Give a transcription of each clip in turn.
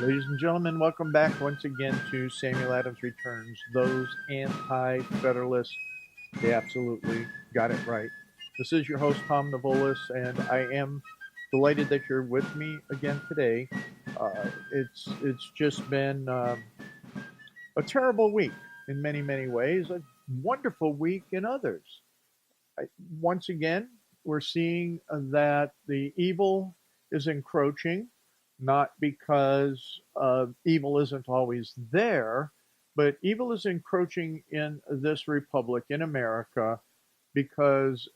Ladies and gentlemen, welcome back once again to Samuel Adams Returns. Those anti federalists, they absolutely got it right. This is your host, Tom Navolis, and I am delighted that you're with me again today. It's just been a terrible week in many, many ways, a wonderful week in others. I, Once again, we're seeing that the evil is encroaching, not because evil isn't always there, but evil is encroaching in this republic, in America, because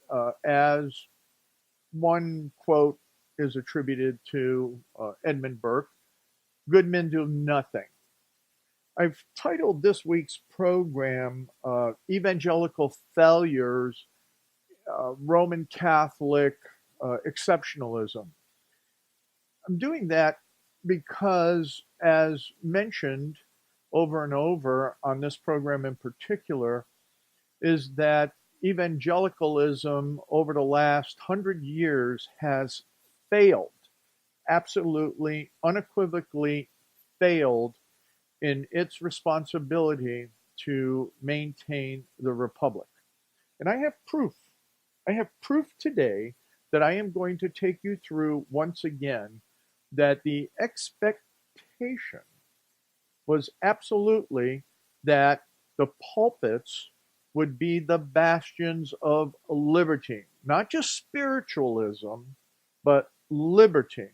as one quote is attributed to Edmund Burke, good men do nothing. I've titled this week's program Evangelical Failures, Roman Catholic exceptionalism. I'm doing that because, as mentioned over and over on this program in particular, is that evangelicalism over the last 100 years has failed, absolutely, unequivocally failed in its responsibility to maintain the republic. And I have proof. I have proof today that I am going to take you through once again that the expectation was absolutely that the pulpits would be the bastions of liberty, not just spiritualism, but liberty,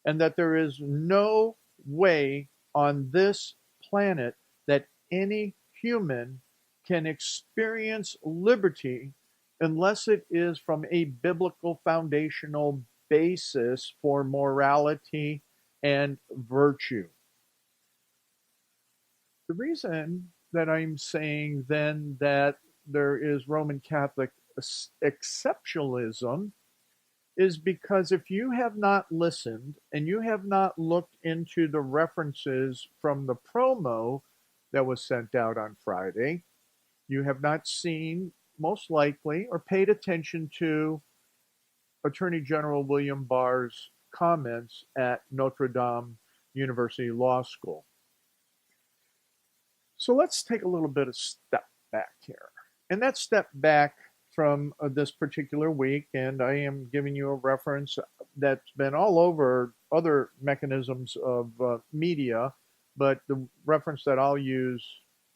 and that there is no way on this planet that any human can experience liberty unless it is from a biblical foundational basis for morality and virtue. The reason that I'm saying then that there is Roman Catholic exceptionalism is because if you have not listened and you have not looked into the references from the promo that was sent out on Friday, you have not seen, most likely, or paid attention to Attorney General William Barr's comments at Notre Dame University Law School. So let's take a little bit of step back here. And that step back from this particular week, and I am giving you a reference that's been all over other mechanisms of media, but the reference that I'll use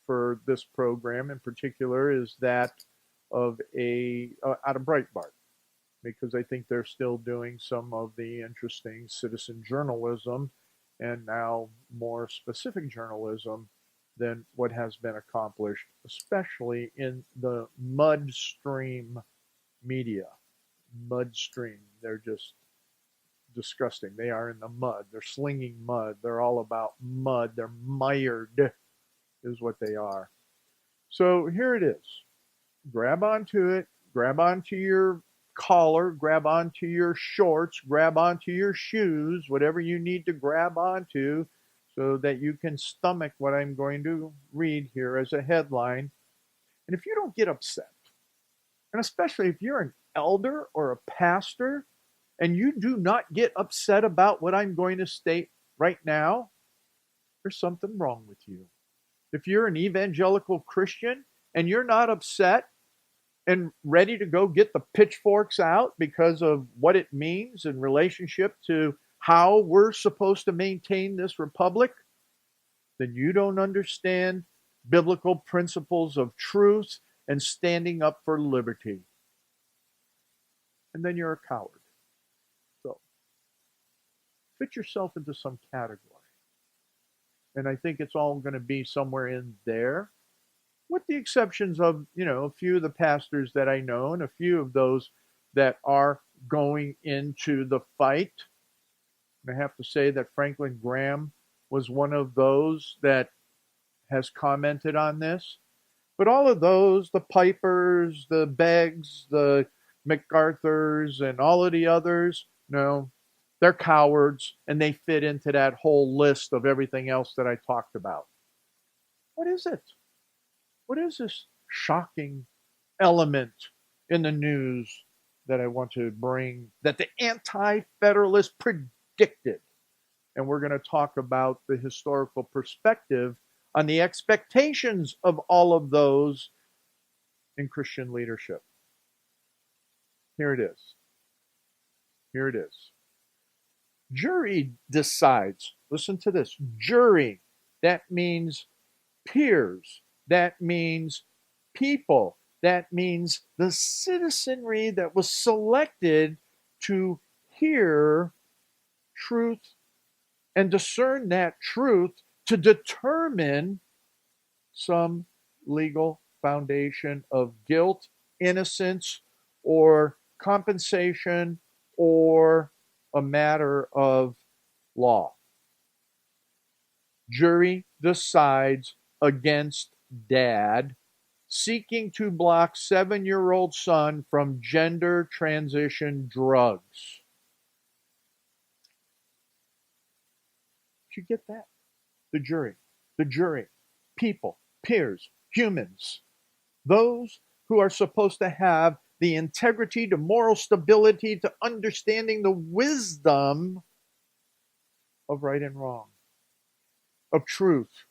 for this program in particular is that of a out of Breitbart, because I think they're still doing some of the interesting citizen journalism and now more specific journalism than what has been accomplished, especially in the mudstream media. Mudstream, they're just disgusting. They are in the mud. They're slinging mud. They're all about mud. They're mired, is what they are. So here it is. Grab onto it. Grab onto your collar. Grab onto your shorts. Grab onto your shoes. Whatever you need to grab onto so that you can stomach what I'm going to read here as a headline. And if you don't get upset, and especially if you're an elder or a pastor, and you do not get upset about what I'm going to state right now, there's something wrong with you. If you're an evangelical Christian and you're not upset and ready to go get the pitchforks out because of what it means in relationship to how we're supposed to maintain this republic, then you don't understand biblical principles of truth and standing up for liberty. And then you're a coward. So fit yourself into some category. And I think it's all going to be somewhere in there, with the exceptions of, a few of the pastors that I know and a few of those that are going into the fight. And I have to say that Franklin Graham was one of those that has commented on this. But all of those, the Pipers, the Beggs, the MacArthurs, and all of the others, no, they're cowards, and they fit into that whole list of everything else that I talked about. What is it? What is this shocking element in the news that I want to bring that the anti-federalists predicted? And we're going to talk about the historical perspective on the expectations of all of those in Christian leadership. Here it is. Here it is. Jury decides. Listen to this. Jury. That means peers. That means people. That means the citizenry that was selected to hear truth and discern that truth to determine some legal foundation of guilt, innocence, or compensation, or a matter of law. Jury decides against dad seeking to block 7-year-old son from gender transition drugs. Did you get that? The jury, people, peers, humans, those who are supposed to have the integrity, the moral stability, to understanding the wisdom of right and wrong, of truth,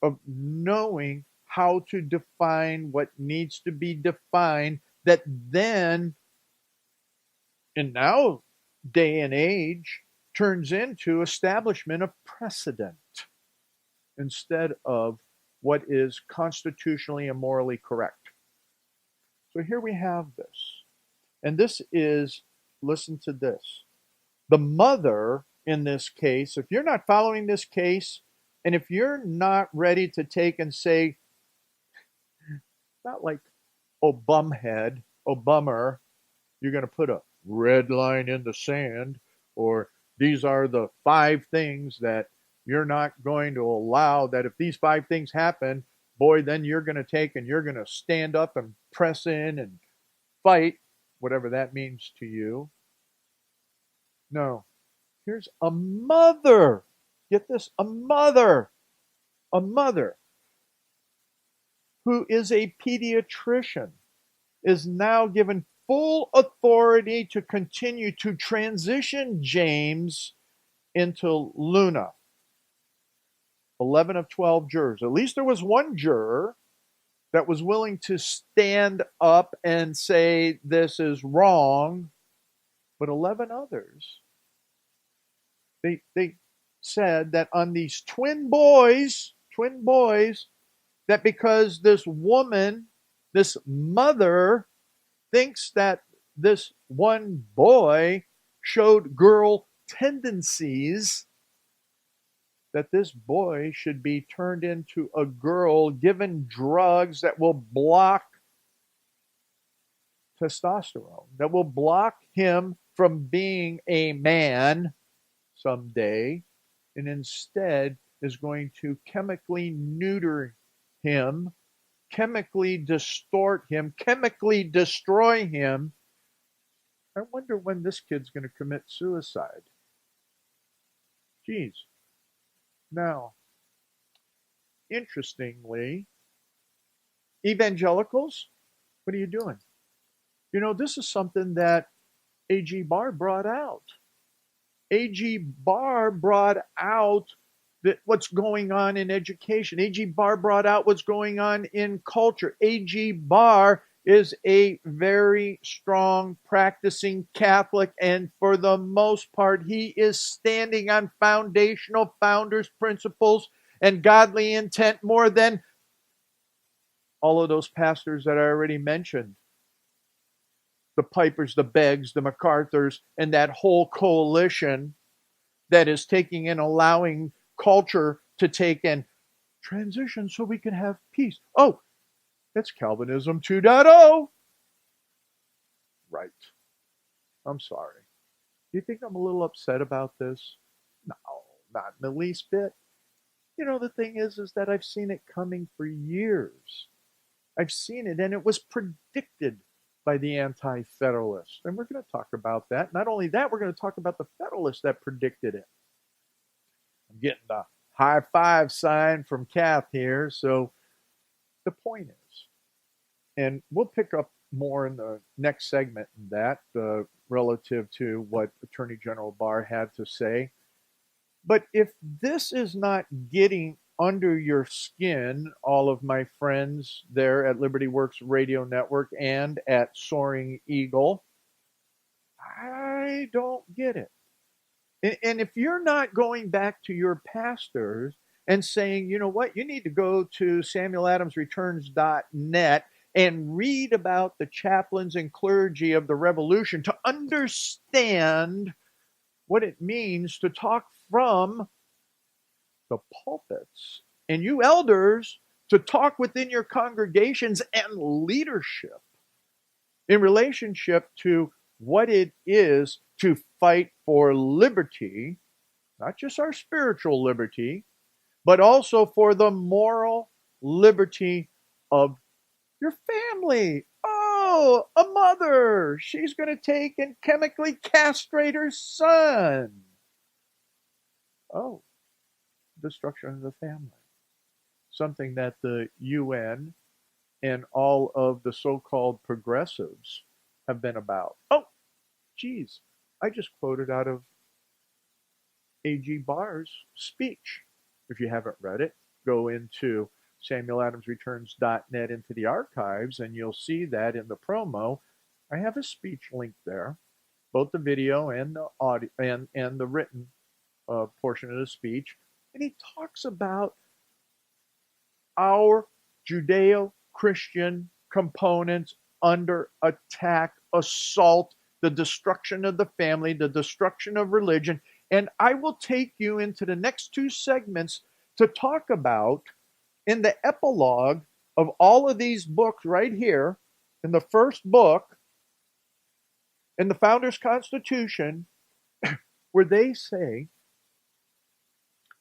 of knowing how to define what needs to be defined, that then, in now day and age, turns into establishment of precedent instead of what is constitutionally and morally correct. So here we have this. And this is, listen to this. The mother in this case, if you're not following this case, and if you're not ready to take and say, not like, oh, bumhead, oh, bummer, you're going to put a red line in the sand, or these are the 5 things that you're not going to allow, that if these 5 things happen, boy, then you're going to take and you're going to stand up and press in and fight, whatever that means to you. No. Here's a mother. Get this, a mother who is a pediatrician is now given full authority to continue to transition James into Luna. 11 of 12 jurors. At least there was one juror that was willing to stand up and say this is wrong, but 11 others, they said that on these twin boys, that because this woman, this mother, thinks that this one boy showed girl tendencies, that this boy should be turned into a girl, given drugs that will block testosterone, that will block him from being a man someday, and instead is going to chemically neuter him, chemically distort him, chemically destroy him. I wonder when this kid's going to commit suicide. Geez. Now, interestingly, evangelicals, what are you doing? You know, this is something that A.G. Barr brought out. A.G. Barr brought out what's going on in education. A.G. Barr brought out what's going on in culture. A.G. Barr is a very strong practicing Catholic, and for the most part, he is standing on foundational founders' principles and godly intent more than all of those pastors that I already mentioned. The Pipers, the Beggs, the MacArthurs, and that whole coalition that is taking and allowing culture to take and transition so we can have peace. Oh, that's Calvinism 2.0. Right. I'm sorry. Do you think I'm a little upset about this? No, not in the least bit. You know, the thing is that I've seen it coming for years. I've seen it, and it was predicted by the anti-federalists. And we're going to talk about that. Not only that, we're going to talk about the federalists that predicted it. I'm getting the high five sign from Kath here. So the point is, and we'll pick up more in the next segment in that relative to what Attorney General Barr had to say. But if this is not getting under your skin, all of my friends there at Liberty Works Radio Network and at Soaring Eagle, I don't get it. And if you're not going back to your pastors and saying, you know what, you need to go to samueladamsreturns.net and read about the chaplains and clergy of the revolution to understand what it means to talk from the pulpits, and you elders to talk within your congregations and leadership in relationship to what it is to fight for liberty, not just our spiritual liberty, but also for the moral liberty of your family. Oh, a mother, she's going to take and chemically castrate her son. Oh, destruction of the family. Something that the UN and all of the so-called progressives have been about. Oh, geez, I just quoted out of A.G. Barr's speech. If you haven't read it, go into samueladamsreturns.net into the archives, and you'll see that in the promo, I have a speech link there, both the video and the audio and the written portion of the speech. And he talks about our Judeo-Christian components under attack, assault, the destruction of the family, the destruction of religion. And I will take you into the next two segments to talk about, in the epilogue of all of these books right here, in the first book, in the Founders' Constitution, where they say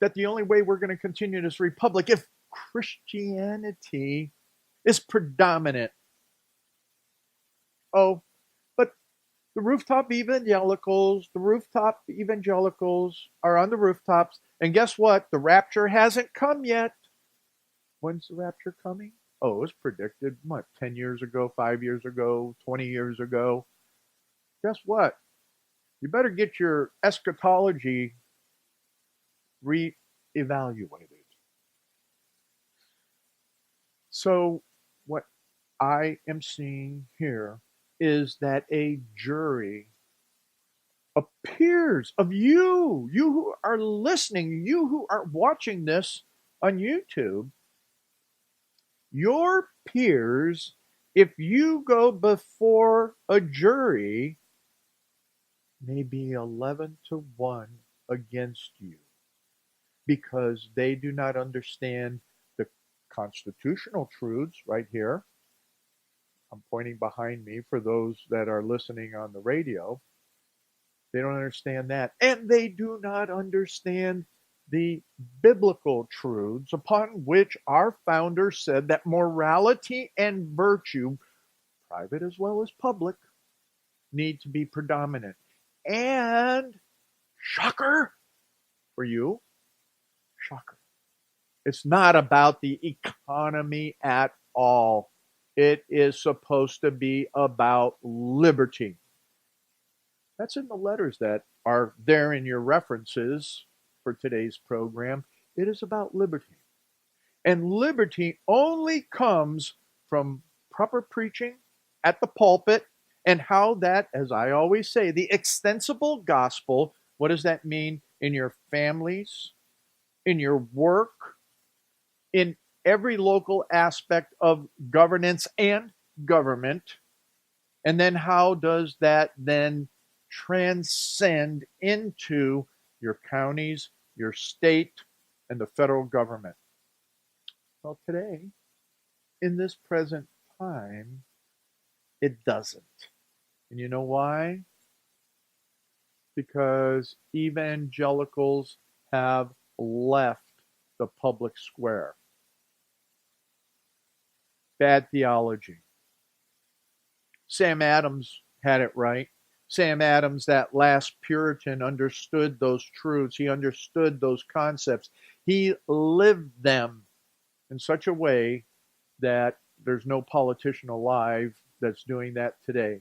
that the only way we're going to continue this republic if Christianity is predominant. Oh, but the rooftop evangelicals are on the rooftops, and guess what? The rapture hasn't come yet. When's the rapture coming? Oh, it was predicted, 10 years ago, 5 years ago, 20 years ago. Guess what? You better get your eschatology re-evaluated. So what I am seeing here is that a jury appears of you who are listening, you who are watching this on YouTube, your peers, if you go before a jury, may be 11-1 against you because they do not understand the constitutional truths right here. I'm pointing behind me for those that are listening on the radio. They don't understand that. And they do not understand the biblical truths upon which our founders said that morality and virtue, private as well as public, need to be predominant. And, shocker for you, shocker, it's not about the economy at all. It is supposed to be about liberty. That's in the letters that are there in your references for today's program. It is about liberty. And liberty only comes from proper preaching at the pulpit, and how that, as I always say, the extensible gospel, what does that mean? In your families, in your work, in every local aspect of governance and government. And then how does that then transcend into your counties, your state, and the federal government? Well, today, in this present time, it doesn't. And you know why? Because evangelicals have left the public square. Bad theology. Sam Adams had it right. Sam Adams, that last Puritan, understood those truths. He understood those concepts. He lived them in such a way that there's no politician alive that's doing that today.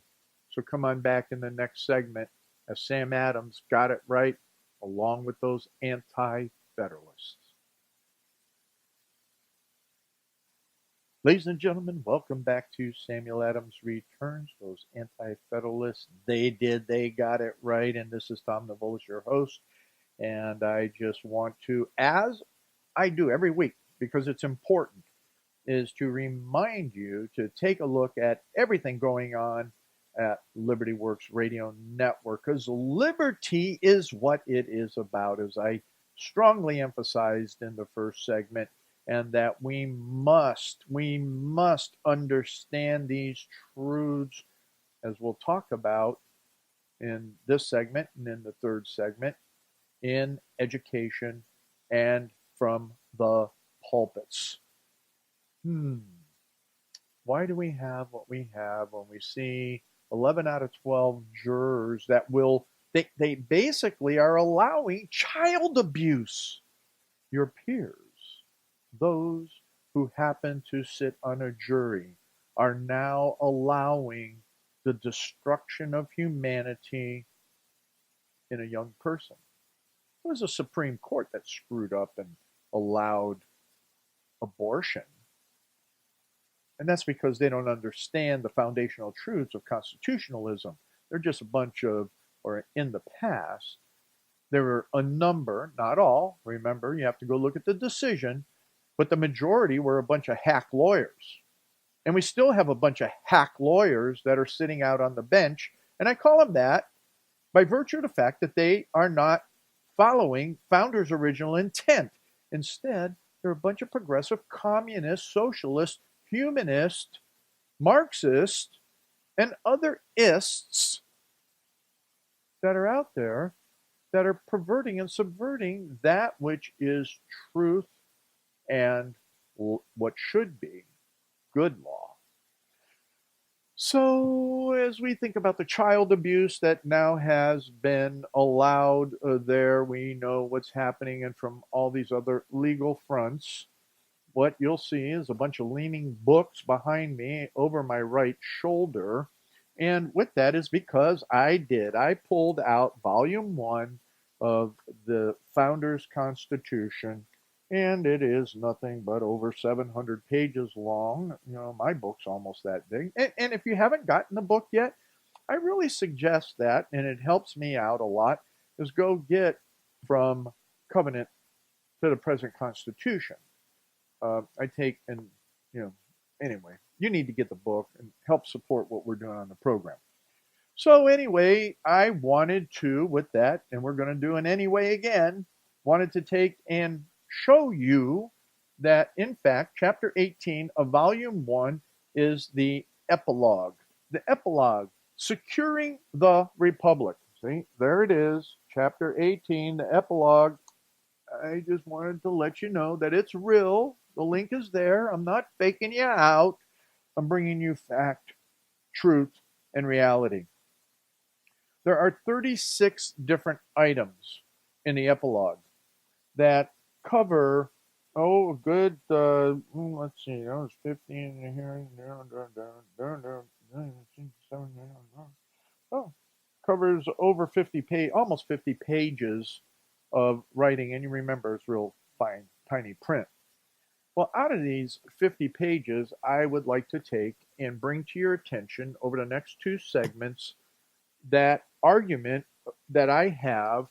So come on back in the next segment as Sam Adams got it right along with those anti-federalists. Ladies and gentlemen, welcome back to Samuel Adams Returns. Those anti-federalists, they got it right. And this is Tom Navolis, your host. And I just want to, as I do every week, because it's important, is to remind you to take a look at everything going on at Liberty Works Radio Network, because liberty is what it is about, as I strongly emphasized in the first segment, and that we must understand these truths, as we'll talk about in this segment and in the third segment, in education and from the pulpits. Why do we have what we have when we see 11 out of 12 jurors that they basically are allowing child abuse? Your peers, those who happen to sit on a jury, are now allowing the destruction of humanity in a young person. It was a Supreme Court that screwed up and allowed abortion. And that's because they don't understand the foundational truths of constitutionalism. They're just a bunch of, or in the past, there were a number, not all, remember, you have to go look at the decision, but the majority were a bunch of hack lawyers. And we still have a bunch of hack lawyers that are sitting out on the bench. And I call them that by virtue of the fact that they are not following founders' original intent. Instead, they're a bunch of progressive communists, socialists, humanists, Marxists, and other ists that are out there that are perverting and subverting that which is truth and what should be good law. So, as we think about the child abuse that now has been allowed there, we know what's happening, and from all these other legal fronts, what you'll see is a bunch of leaning books behind me over my right shoulder. And with that is because I pulled out volume 1 of the Founders Constitution, and it is nothing but over 700 pages long. You know, my book's almost that big. And if you haven't gotten the book yet, I really suggest that, and it helps me out a lot, is go get From Covenant to the Present Constitution. I take, and, anyway, you need to get the book and help support what we're doing on the program. So anyway, I wanted to, with that, and we're going to do an anyway again, wanted to take and show you that, in fact, chapter 18 of volume 1 is the epilogue. The epilogue, Securing the Republic. See, there it is, chapter 18, the epilogue. I just wanted to let you know that it's real. The link is there. I'm not faking you out. I'm bringing you fact, truth, and reality. There are 36 different items in the epilogue that cover, a good, let's see, that was 15 here, covers over 50 almost 50 pages of writing, and you remember it's real fine, tiny print. Well, out of these 50 pages, I would like to take and bring to your attention over the next 2 segments that argument that I have,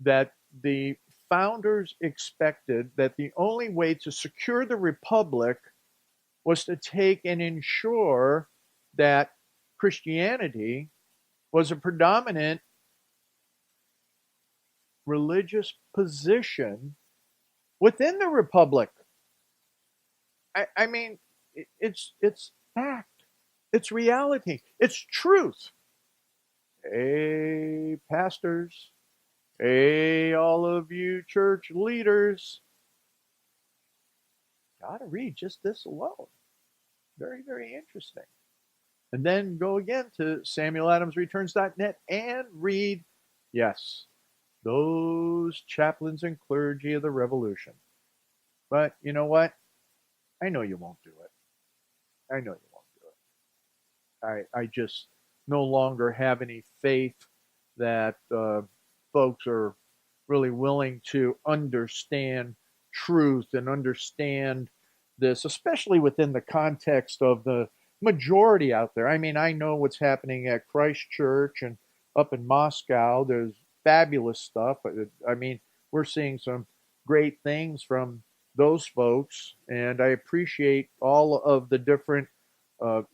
that the founders expected that the only way to secure the republic was to take and ensure that Christianity was a predominant religious position within the republic. I mean, it's fact, it's reality, it's truth. Hey, pastors, hey, all of you church leaders, gotta read just this alone. Very, very interesting. And then go again to SamuelAdamsReturns.net and read, yes, those chaplains and clergy of the revolution. But you know what? I know you won't do it. I know you won't do it. I just no longer have any faith that folks are really willing to understand truth and understand this, especially within the context of the majority out there. I mean, I know what's happening at Christ Church and up in Moscow. There's fabulous stuff. I mean, we're seeing some great things from those folks, and I appreciate all of the different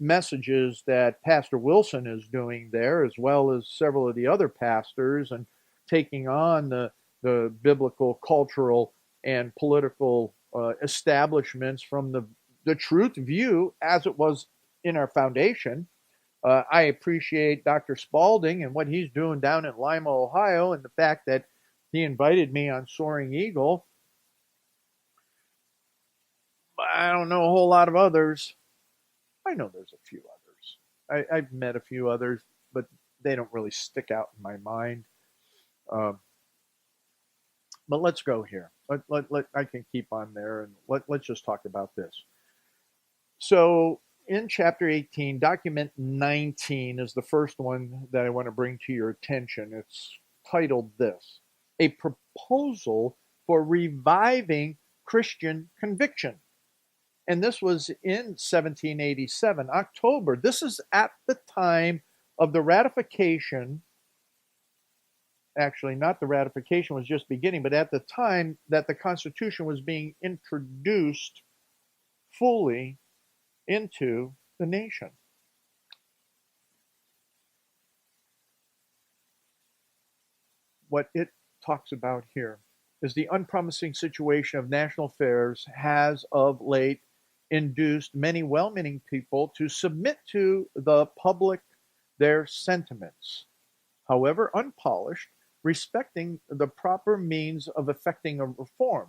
messages that Pastor Wilson is doing there, as well as several of the other pastors, and taking on the biblical, cultural, and political establishments from the truth view as it was in our foundation. I appreciate Dr. Spalding and what he's doing down in Lima, Ohio, and the fact that he invited me on Soaring Eagle. I don't know a whole lot of others. I know there's a few others. I've met a few others, but they don't really stick out in my mind. But let's go here. I can keep on there, and let's just talk about this. So in chapter 18, document 19 is the first one that I want to bring to your attention. It's titled this: A Proposal for Reviving Christian Conviction. And this was in 1787, October. This is at the time of the ratification. Actually, not the ratification was just beginning, but at the time that the Constitution was being introduced fully into the nation. What it talks about here is the unpromising situation of national affairs has of late induced many well-meaning people to submit to the public their sentiments, however unpolished, respecting the proper means of effecting a reform.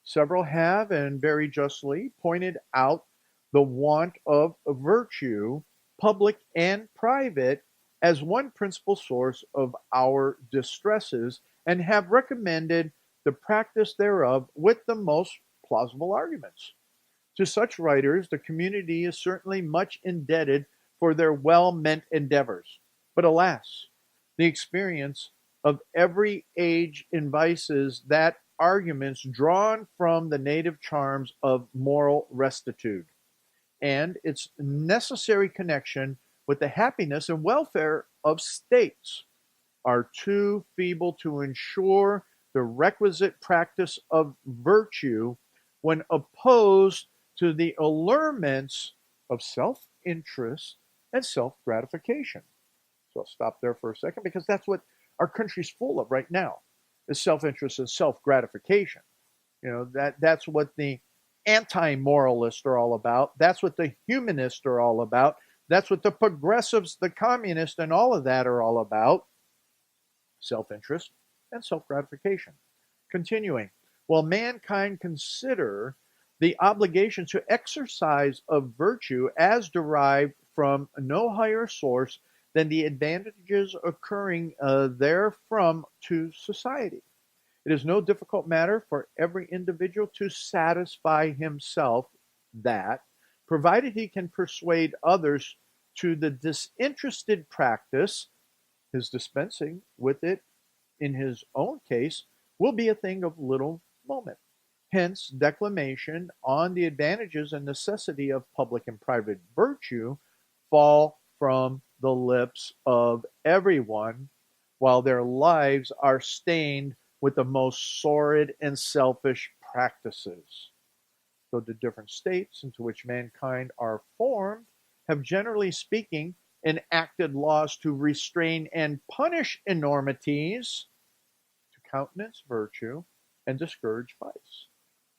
Several have, and very justly, pointed out the want of virtue, public and private, as one principal source of our distresses, and have recommended the practice thereof with the most plausible arguments. To such writers, the community is certainly much indebted for their well-meant endeavors. But alas, the experience of every age invices that arguments drawn from the native charms of moral rectitude and its necessary connection with the happiness and welfare of states are too feeble to ensure the requisite practice of virtue when opposed to the allurements of self-interest and self-gratification. So I'll stop there for a second, because that's what our country's full of right now, is self-interest and self-gratification. You know, that's what the anti-moralists are all about. That's what the humanists are all about. That's what the progressives, the communists, and all of that are all about. Self-interest and self-gratification. Continuing, while mankind consider the obligation to exercise of virtue as derived from no higher source than the advantages occurring therefrom to society. It is no difficult matter for every individual to satisfy himself that, provided he can persuade others to the disinterested practice, his dispensing with it in his own case will be a thing of little moment. Hence, declamation on the advantages and necessity of public and private virtue fall from the lips of everyone, while their lives are stained with the most sordid and selfish practices. So the different states into which mankind are formed have, generally speaking, enacted laws to restrain and punish enormities, to countenance virtue, and discourage vice.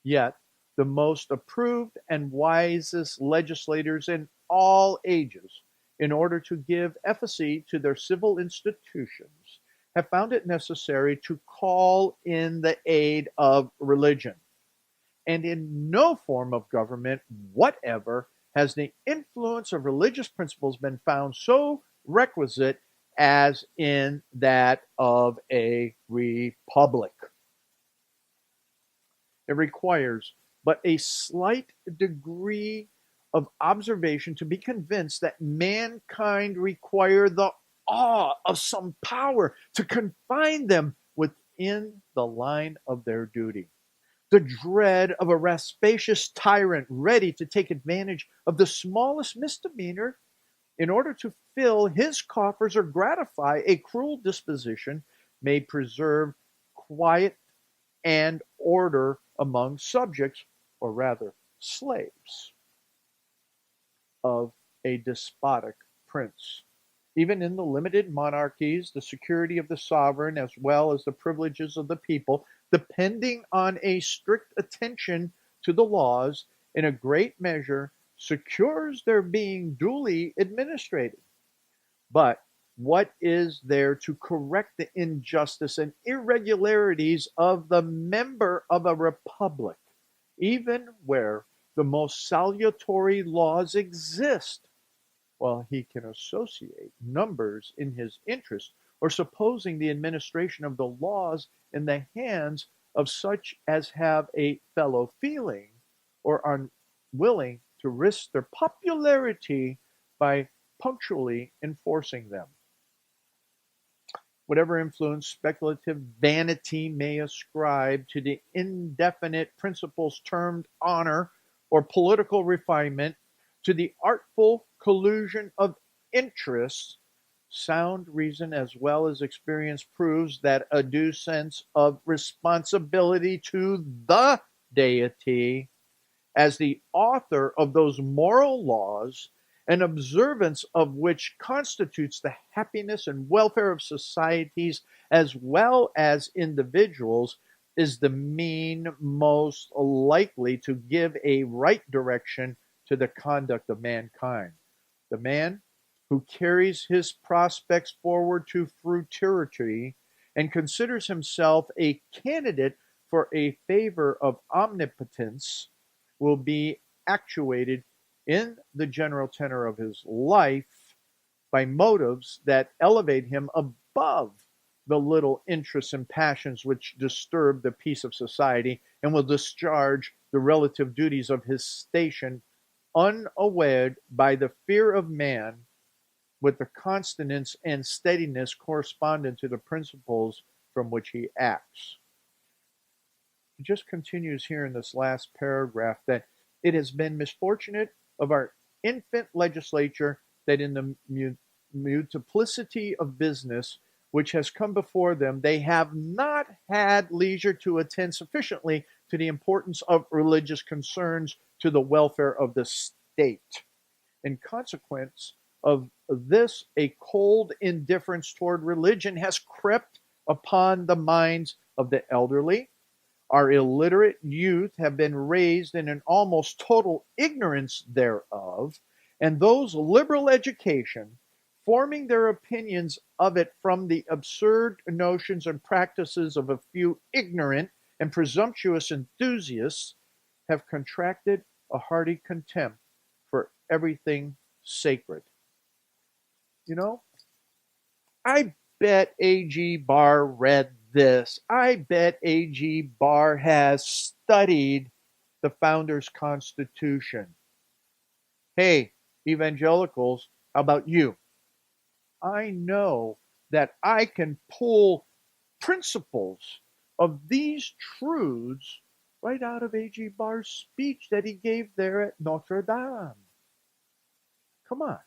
Yet, the most approved and wisest legislators in all ages, in order to give efficacy to their civil institutions, have found it necessary to call in the aid of religion. And in no form of government whatever has the influence of religious principles been found so requisite as in that of a republic. It requires but a slight degree of observation to be convinced that mankind require the awe of some power to confine them with in the line of their duty. The dread of a rapacious tyrant ready to take advantage of the smallest misdemeanor in order to fill his coffers or gratify a cruel disposition may preserve quiet and order among subjects, or rather slaves, of a despotic prince. Even in the limited monarchies, the security of the sovereign, as well as the privileges of the people, depending on a strict attention to the laws, in a great measure secures their being duly administered. But what is there to correct the injustice and irregularities of the member of a republic, even where the most salutary laws exist? While he can associate numbers in his interest, or supposing the administration of the laws in the hands of such as have a fellow feeling, or are willing to risk their popularity by punctually enforcing them. Whatever influence speculative vanity may ascribe to the indefinite principles termed honor or political refinement, to the artful collusion of interests, sound reason as well as experience proves that a due sense of responsibility to the deity as the author of those moral laws, an observance of which constitutes the happiness and welfare of societies as well as individuals, is the mean most likely to give a right direction to the conduct of mankind. The man who carries his prospects forward to futurity and considers himself a candidate for a favor of omnipotence will be actuated in the general tenor of his life by motives that elevate him above the little interests and passions which disturb the peace of society, and will discharge the relative duties of his station unawed by the fear of man, with the constance and steadiness correspondent to the principles from which he acts. He just continues here in this last paragraph that it has been misfortunate of our infant legislature that in the multiplicity of business which has come before them, they have not had leisure to attend sufficiently to the importance of religious concerns to the welfare of the state. In consequence of this, a cold indifference toward religion has crept upon the minds of the elderly. Our illiterate youth have been raised in an almost total ignorance thereof, and those liberal education, forming their opinions of it from the absurd notions and practices of a few ignorant and presumptuous enthusiasts, have contracted a hearty contempt for everything sacred. You know, I bet A.G. Barr read this. I bet A.G. Barr has studied the Founders' Constitution. Hey, evangelicals, how about you? I know that I can pull principles of these truths right out of A.G. Barr's speech that he gave there at Notre Dame. Come on.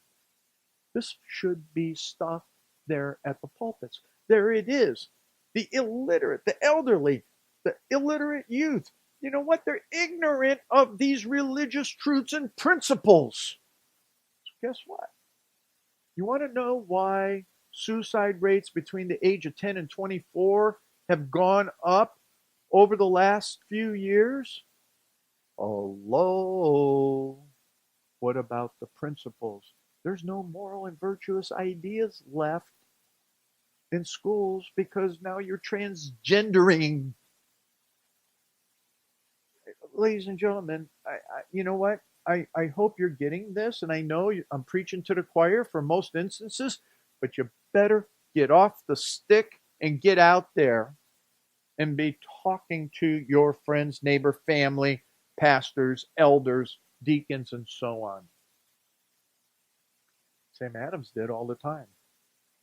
This should be stuff there at the pulpits. There it is. The illiterate, the elderly, the illiterate youth. You know what? They're ignorant of these religious truths and principles. So guess what? You want to know why suicide rates between the age of 10 and 24 have gone up over the last few years? Hello. What about the principles? There's no moral and virtuous ideas left in schools because now you're transgendering. Ladies and gentlemen, you know what? I hope you're getting this, and I know I'm preaching to the choir for most instances, but you better get off the stick and get out there and be talking to your friends, neighbor, family, pastors, elders, deacons, and so on. Sam Adams did all the time.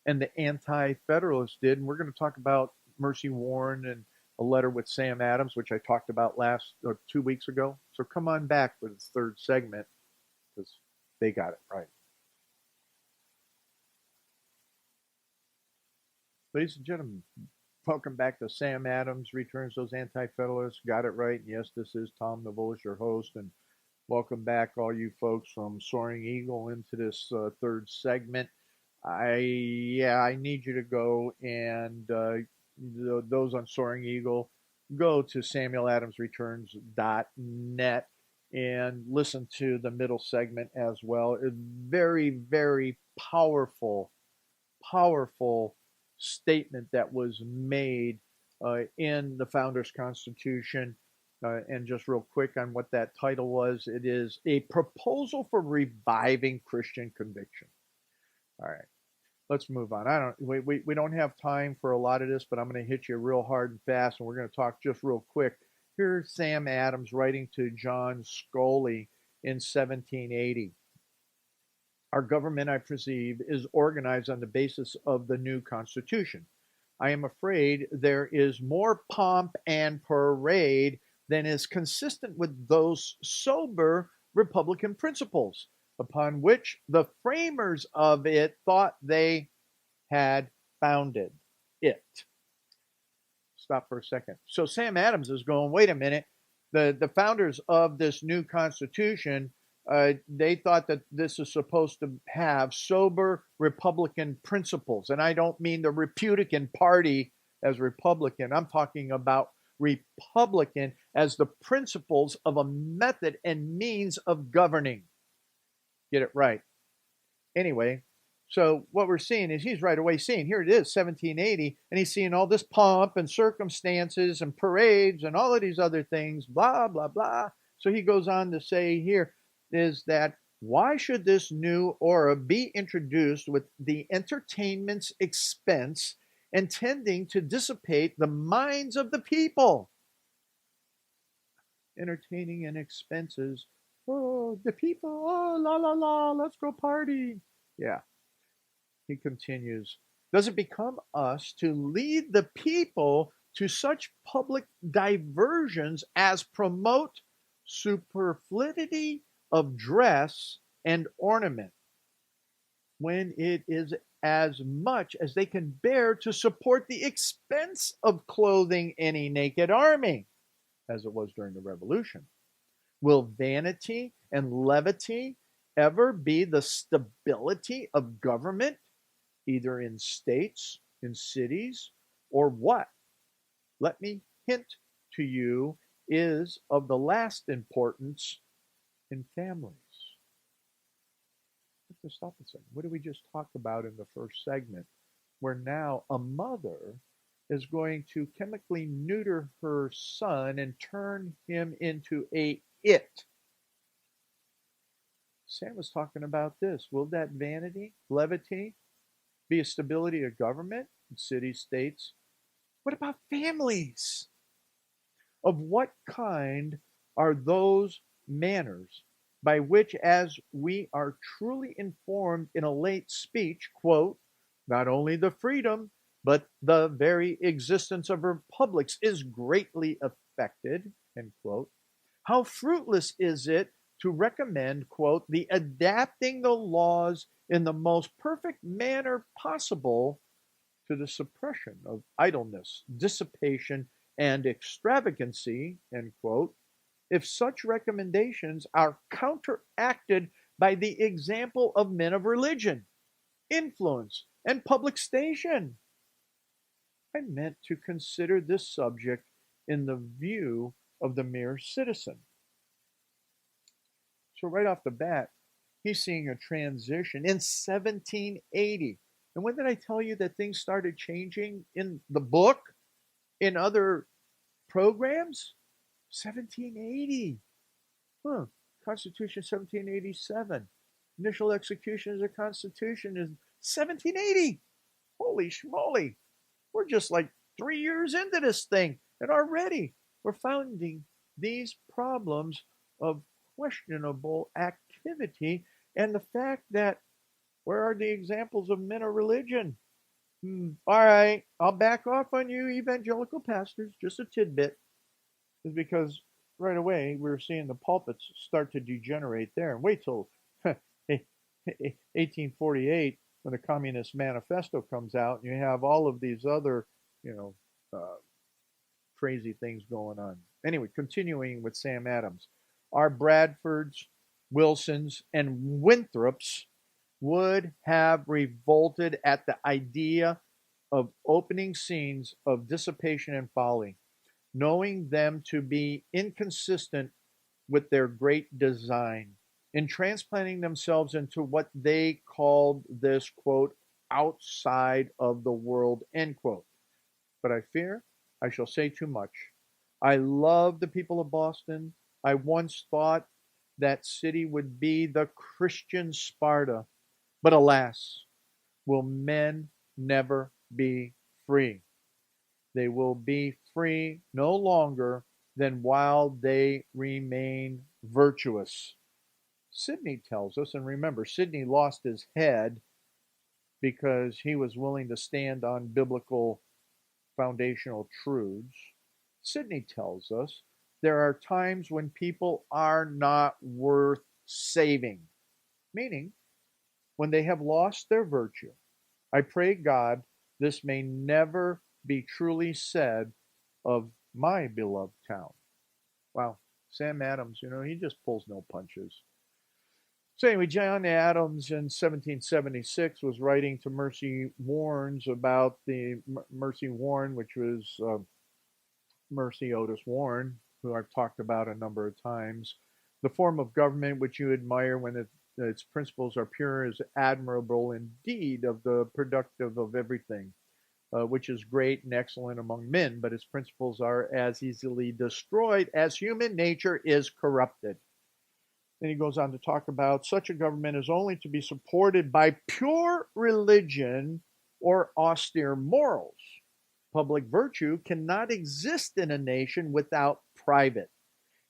And the anti-federalists did, and we're going to talk about Mercy Warren and a letter with Sam Adams, which I talked about last or 2 weeks ago. So come on back for the third segment because they got it right. Ladies and gentlemen, welcome back to Sam Adams Returns Those Anti-Federalists. Got it right. Yes, this is Tom Novolis, your host, and welcome back, all you folks from Soaring Eagle, into this third segment. I need you to go and those on Soaring Eagle, go to SamuelAdamsReturns.net and listen to the middle segment as well. A very, very powerful statement that was made in the Founders Constitution. And just real quick on what that title was, it is a proposal for reviving Christian conviction. All right, let's move on. We don't have time for a lot of this, but I'm going to hit you real hard and fast, and we're going to talk just real quick. Here's Sam Adams writing to John Scully in 1780. Our government, I perceive, is organized on the basis of the new Constitution. I am afraid there is more pomp and parade than is consistent with those sober Republican principles upon which the framers of it thought they had founded it. Stop for a second. So Sam Adams is going, wait a minute, the founders of this new Constitution, they thought that this is supposed to have sober Republican principles. And I don't mean the Republican Party as Republican. I'm talking about Republican as the principles of a method and means of governing. Get it right. Anyway, so what we're seeing is he's right away seeing, here it is, 1780, and he's seeing all this pomp and circumstances and parades and all of these other things, blah, blah, blah. So he goes on to say here is that why should this new aura be introduced with the entertainment's expense and tending to dissipate the minds of the people? Entertaining and expenses. Oh, the people, oh, la, la, la, let's go party. Yeah. He continues, does it become us to lead the people to such public diversions as promote superfluity of dress and ornament, when it is as much as they can bear to support the expense of clothing any naked army, as it was during the Revolution? Will vanity and levity ever be the stability of government, either in states, in cities, or what? Let me hint to you is of the last importance in families. Let's stop a second. What did we just talk about in the first segment? Where now a mother is going to chemically neuter her son and turn him into a it. Sam was talking about this. Will that vanity, levity, be a stability of government in cities, states? What about families? Of what kind are those manners by which, as we are truly informed in a late speech, quote, not only the freedom, but the very existence of republics is greatly affected, end quote. How fruitless is it to recommend, quote, the adapting the laws in the most perfect manner possible to the suppression of idleness, dissipation, and extravagancy, end quote, if such recommendations are counteracted by the example of men of religion, influence, and public station. I meant to consider this subject in the view of the mere citizen. So right off the bat, he's seeing a transition in 1780. And when did I tell you that things started changing in the book, in other programs? 1780. Constitution 1787. Initial execution of the Constitution is 1780. Holy schmoly. We're just like 3 years into this thing, and already we're finding these problems of questionable activity, and the fact that where are the examples of men of religion? All right, I'll back off on you, evangelical pastors, just a tidbit, is because right away we're seeing the pulpits start to degenerate there. And wait till 1848 when the Communist Manifesto comes out, and you have all of these other, you know, uh, crazy things going on. Anyway, continuing with Sam Adams, our Bradfords, Wilsons, and Winthrops would have revolted at the idea of opening scenes of dissipation and folly, knowing them to be inconsistent with their great design, in transplanting themselves into what they called this, quote, outside of the world, end quote. But I fear I shall say too much. I love the people of Boston. I once thought that city would be the Christian Sparta. But alas, will men never be free? They will be free no longer than while they remain virtuous. Sidney tells us, and remember, Sidney lost his head because he was willing to stand on biblical foundational truths. Sidney tells us there are times when people are not worth saving, meaning when they have lost their virtue. I pray God this may never be truly said of my beloved town. Wow, Sam Adams, he just pulls no punches. So anyway, John Adams in 1776 was writing to Mercy Warnes about the Mercy Warren, which was Mercy Otis Warren, who I've talked about a number of times. The form of government which you admire when its principles are pure is admirable indeed, of the productive of everything, which is great and excellent among men, but its principles are as easily destroyed as human nature is corrupted. Then he goes on to talk about such a government is only to be supported by pure religion or austere morals. Public virtue cannot exist in a nation without private,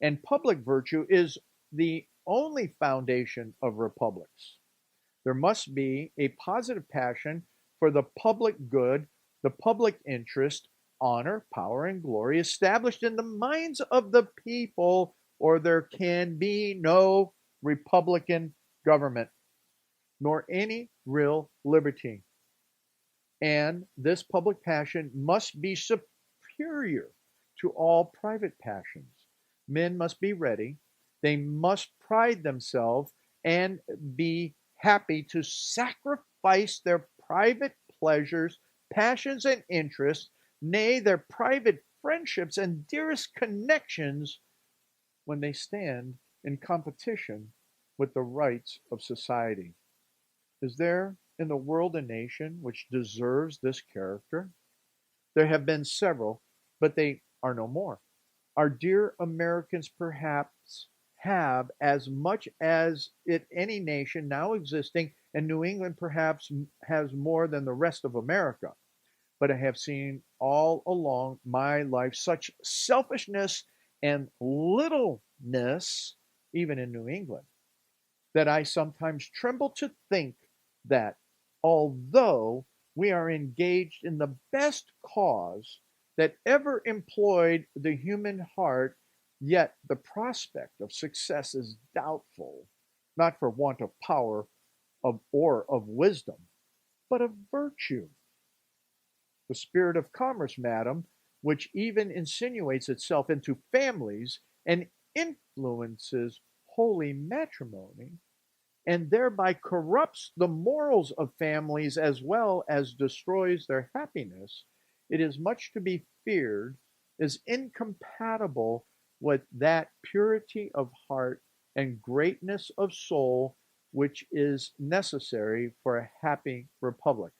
and public virtue is the only foundation of republics. There must be a positive passion for the public good, the public interest, honor, power, and glory established in the minds of the people, or there can be no republican government, nor any real liberty. And this public passion must be superior to all private passions. Men must be ready, they must pride themselves and be happy to sacrifice their private pleasures, passions, and interests, nay, their private friendships and dearest connections, when they stand in competition with the rights of society. Is there in the world a nation which deserves this character? There have been several, but they are no more. Our dear Americans perhaps have as much as it any nation now existing, and New England perhaps has more than the rest of America. But I have seen all along my life such selfishness and littleness, even in New England, that I sometimes tremble to think that although we are engaged in the best cause that ever employed the human heart, yet the prospect of success is doubtful, not for want of power or of wisdom, but of virtue. The spirit of commerce, madam, which even insinuates itself into families and influences holy matrimony, and thereby corrupts the morals of families as well as destroys their happiness, it is much to be feared is incompatible with that purity of heart and greatness of soul which is necessary for a happy republic.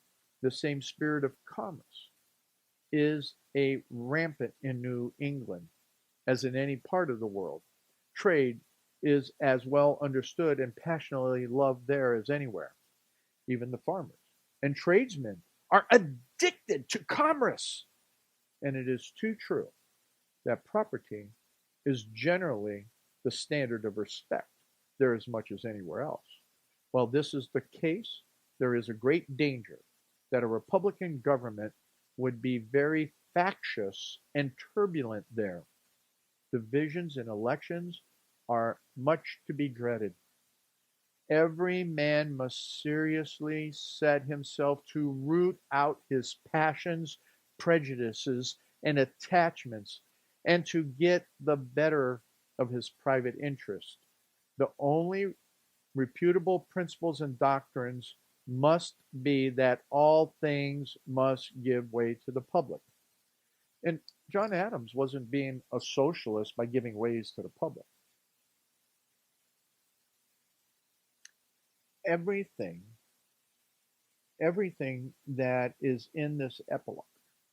The same spirit of commerce is a rampant in New England as in any part of the world. Trade is as well understood and passionately loved there as anywhere, even the farmers. And tradesmen are addicted to commerce. And it is too true that property is generally the standard of respect there as much as anywhere else. While this is the case, there is a great danger that a Republican government would be very factious and turbulent there. Divisions in elections are much to be dreaded. Every man must seriously set himself to root out his passions, prejudices, and attachments, and to get the better of his private interest. The only reputable principles and doctrines must be that all things must give way to the public. And John Adams wasn't being a socialist by giving ways to the public. Everything, everything that is in this epilogue,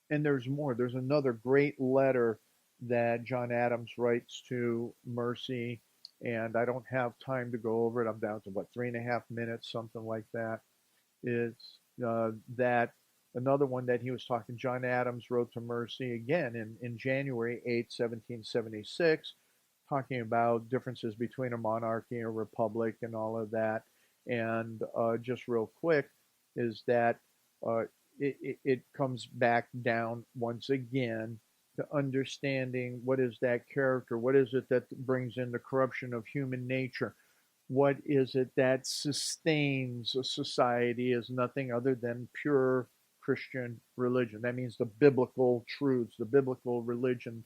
and there's more. There's another great letter that John Adams writes to Mercy, and I don't have time to go over it. I'm down to what, 3.5 minutes, something like that. It's that another one that he was talking. John Adams wrote to Mercy again in January 8th, 1776, talking about differences between a monarchy and a republic and all of that. And just real quick, is that uh, it comes back down once again to understanding what is that character, what is it that brings in the corruption of human nature, what is it that sustains a society is nothing other than pure Christian religion. That means the biblical truths, the biblical religion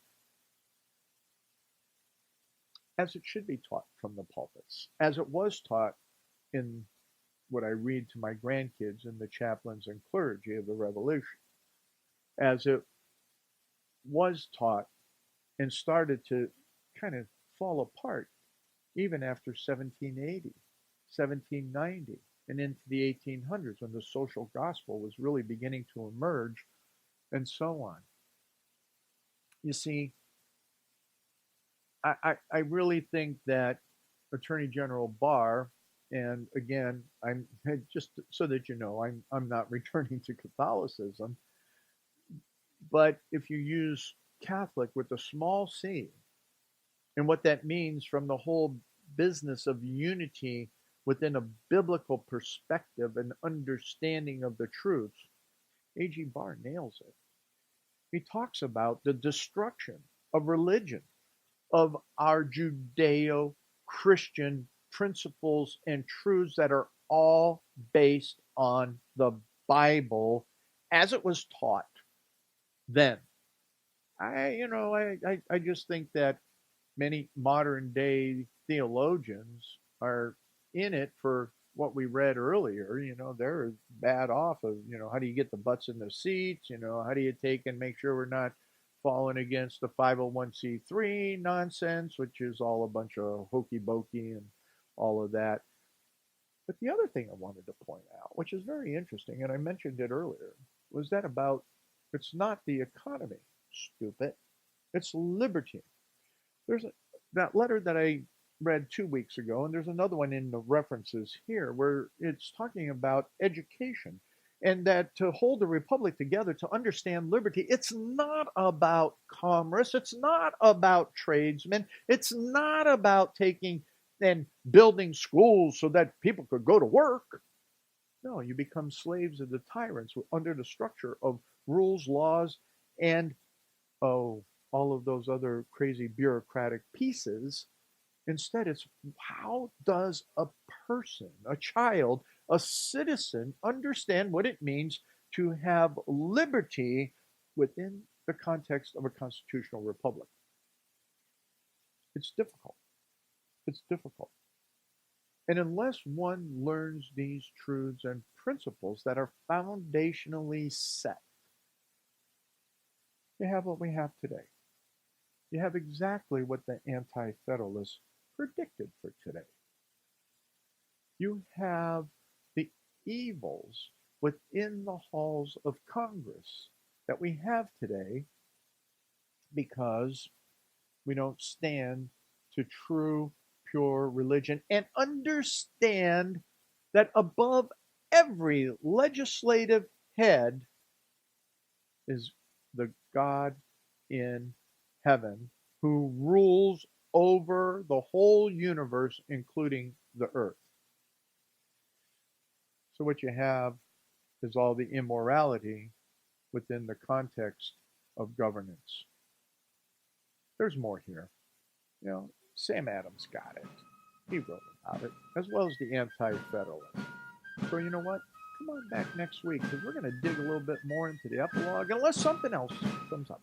as it should be taught from the pulpits, as it was taught in what I read to my grandkids in the chaplains and clergy of the Revolution, as it was taught and started to kind of fall apart even after 1780, 1790, and into the 1800s when the social gospel was really beginning to emerge and so on. You see, I really think that Attorney General Barr, and again, I'm just so that you know, I'm not returning to Catholicism, but if you use Catholic with a small c, and what that means from the whole business of unity within a biblical perspective and understanding of the truths, A.G. Barr nails it. He talks about the destruction of religion, of our Judeo Christian principles and truths that are all based on the Bible as it was taught then. I just think that many modern day theologians are in it for what we read earlier. They're bad off of, how do you get the butts in the seats? How do you take and make sure we're not falling against the 501c3 nonsense, which is all a bunch of hokey pokey and all of that. But the other thing I wanted to point out, which is very interesting, and I mentioned it earlier, was that about it's not the economy, stupid, it's liberty. There's that letter that I read 2 weeks ago, and there's another one in the references here where it's talking about education and that to hold the republic together, to understand liberty, it's not about commerce, it's not about tradesmen, it's not about taking and building schools so that people could go to work. No, you become slaves of the tyrants under the structure of rules, laws, and oh, all of those other crazy bureaucratic pieces. Instead, it's how does a person, a child, a citizen understand what it means to have liberty within the context of a constitutional republic? It's difficult. It's difficult. And unless one learns these truths and principles that are foundationally set, you have what we have today. You have exactly what the Anti-Federalists predicted for today. You have the evils within the halls of Congress that we have today because we don't stand to true, pure religion and understand that above every legislative head is the God in heaven who rules over the whole universe, including the earth. So what you have is all the immorality within the context of governance. There's more here. You know, Sam Adams got it. He wrote about it, as well as the Anti-Federalists. So you know what? Come on back next week because we're going to dig a little bit more into the epilogue, unless something else comes up.